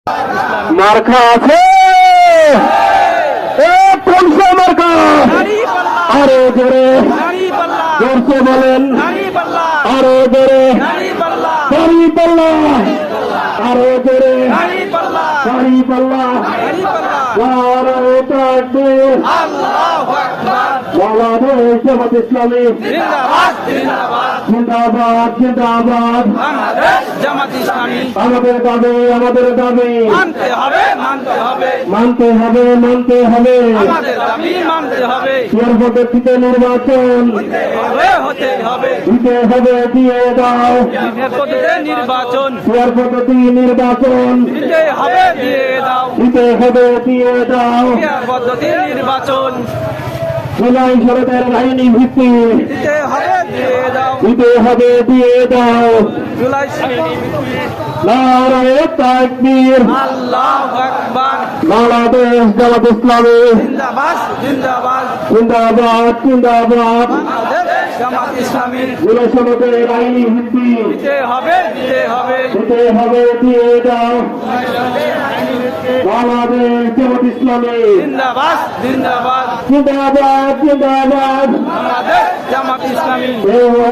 মার্কা আছে মার্কা আরো জোরে জোরছে বলেন আরো জোরে দাড়ি পাল্লা আরো জোরে দাড়ি পাল্লা নারায়ে তাকবীর বাংলাদেশ জামাত ইসলামী জিন্দাবাদ জিন্দাবাদ আমাদের দাবি মানতে হবে চেয়ার পদ্ধতিতে নির্বাচন দিতে হবে দিয়ে দাও চেয়ার পদ্ধতি নির্বাচন দিতে হবে দিয়ে দাও জুলাই সরকারের আইনি ভিত্তি দিতে হবে দিয়ে দাও নারায়ে তাকবীর বাংলাদেশ জামাত ইসলামী জিন্দাবাদ জিন্দাবাদ জুলাই সরকারের আইনি ভিত্তি দিতে হবে দিয়ে দাও বাংলাদেশ জামাত ইসলামী জিন্দাবাদ জিন্দাবাদ